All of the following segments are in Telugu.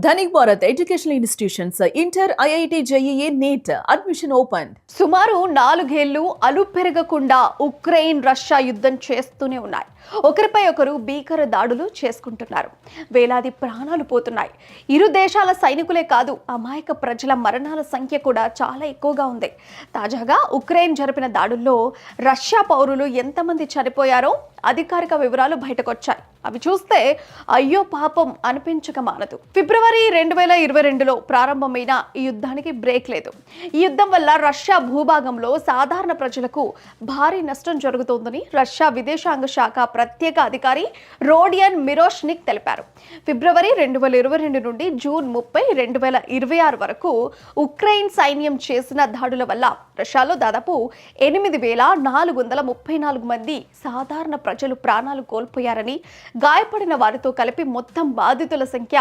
Dhanik Bharat educational institutions inter IIT JEE NEET admission open. సుమారు 4 ఏళ్లు అలుపెరగకుండా ఉక్రెయిన్ రష్యా యుద్ధం చేస్తూనే ఉన్నాయి. ఒకరిపై ఒకరు భీకర దాడులు చేసుకుంటున్నారు. వేలాది ప్రాణాలు పోతున్నాయి. ఇరు దేశాల సైనికులే కాదు, అమాయక ప్రజల మరణాల సంఖ్య కూడా చాలా ఎక్కువగా ఉంది. తాజాగా ఉక్రెయిన్ జరిపిన దాడుల్లో రష్యా పౌరులు ఎంతమంది చనిపోయారో అధికారిక వివరాలు బయటకొచ్చాయి. అవి చూస్తే అయ్యో పాపం అనిపించక మానదు. ఫిబ్రవరి 2022లో ప్రారంభమైన ఈ యుద్ధానికి బ్రేక్ లేదు. ఈ యుద్ధం వల్ల రష్యా భూభాగంలో సాధారణ ప్రజలకు భారీ నష్టం జరుగుతోందని రష్యా విదేశాంగ శాఖ ప్రత్యేక అధికారి రోడియన్ మిరోష్నిక్ తెలిపారు. ఫిబ్రవరి 2022 నుండి జూన్ 30, 2026 వరకు ఉక్రెయిన్ సైన్యం చేసిన దాడుల వల్ల రష్యాలో దాదాపు 8,434 మంది సాధారణ ప్రజలు ప్రాణాలు కోల్పోయారని, గాయపడిన వారితో కలిపి మొత్తం బాధితుల సంఖ్య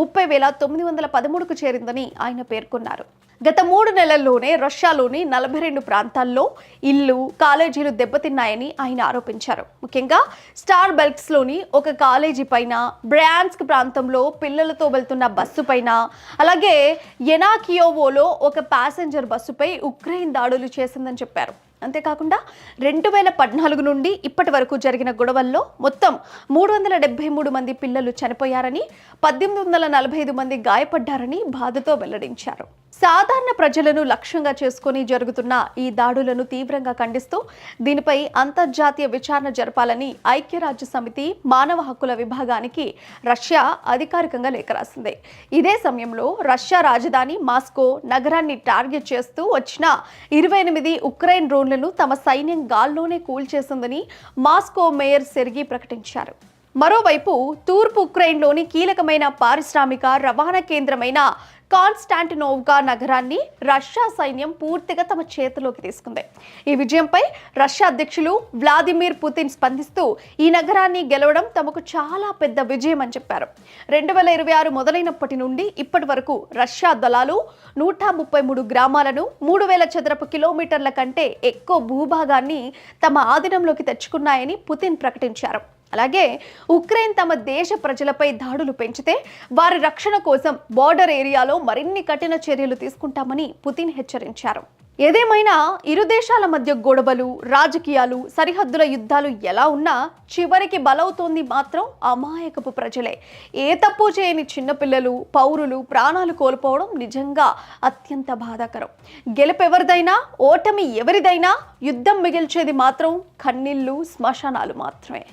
30,913కు చేరిందని ఆయన పేర్కొన్నారు. గత 3 నెలల్లోనే రష్యాలోని 42 ప్రాంతాల్లో ఇల్లు, కాలేజీలు దెబ్బతిన్నాయని ఆయన ఆరోపించారు. ముఖ్యంగా స్టార్ బెల్ట్స్లోని ఒక కాలేజీ పైన, బ్రాన్స్క్ ప్రాంతంలో పిల్లలతో వెళ్తున్న బస్సు పైన, అలాగే ఎనాకియోవోలో ఒక ప్యాసింజర్ బస్సుపై ఉక్రెయిన్ దాడులు చేసిందని చెప్పారు. అంతేకాకుండా 2014 నుండి ఇప్పటి వరకు జరిగిన గొడవల్లో మొత్తం 373 మంది పిల్లలు చనిపోయారని, 1845 మంది గాయపడ్డారని బాధతో వెల్లడించారు. సాధారణ ప్రజలను లక్ష్యంగా చేసుకుని జరుగుతున్న ఈ దాడులను తీవ్రంగా ఖండిస్తూ దీనిపై అంతర్జాతీయ విచారణ జరపాలని ఐక్యరాజ్య సమితి మానవ హక్కుల విభాగానికి రష్యా అధికారికంగా లేఖ రాసింది. ఇదే సమయంలో రష్యా రాజధాని మాస్కో నగరాన్ని టార్గెట్ చేస్తూ వచ్చిన 28 ఉక్రెయిన్ డ్రోన్లను తమ సైన్యం గాల్లోనే కూల్చేసిందని మాస్కో మేయర్ సెర్గీ ప్రకటించారు. మరోవైపు తూర్పు ఉక్రెయిన్లోని కీలకమైన పారిశ్రామిక రవాణా కేంద్రమైన కాన్స్టాంటినోవ్కా నగరాన్ని రష్యా సైన్యం పూర్తిగా తమ చేతిలోకి తీసుకుంది. ఈ విజయంపై రష్యా అధ్యక్షులు వ్లాదిమిర్ పుతిన్ స్పందిస్తూ ఈ నగరాన్ని గెలవడం తమకు చాలా పెద్ద విజయం అని చెప్పారు. 2026 మొదలైనప్పటి నుండి ఇప్పటి వరకు రష్యా దళాలు 133 గ్రామాలను, 3000 చదరపు కిలోమీటర్ల కంటే ఎక్కువ భూభాగాన్ని తమ ఆధీనంలోకి తెచ్చుకున్నాయని పుతిన్ ప్రకటించారు. అలాగే ఉక్రెయిన్ తమ దేశ ప్రజలపై దాడులు పెంచితే వారి రక్షణ కోసం బోర్డర్ ఏరియాలో మరిన్ని కఠిన చర్యలు తీసుకుంటామని పుతిన్ హెచ్చరించారు. ఏదేమైనా ఇరు దేశాల మధ్య గొడవలు, రాజకీయాలు, సరిహద్దుల యుద్ధాలు ఎలా ఉన్నా చివరికి బలవుతోంది మాత్రం అమాయకపు ప్రజలే. ఏ తప్పు చేయని చిన్నపిల్లలు, పౌరులు ప్రాణాలు కోల్పోవడం నిజంగా అత్యంత బాధాకరం. గెలుపెవరిదైనా, ఓటమి ఎవరిదైనా యుద్ధం మిగిల్చేది మాత్రం కన్నీళ్లు, శ్మశానాలు మాత్రమే.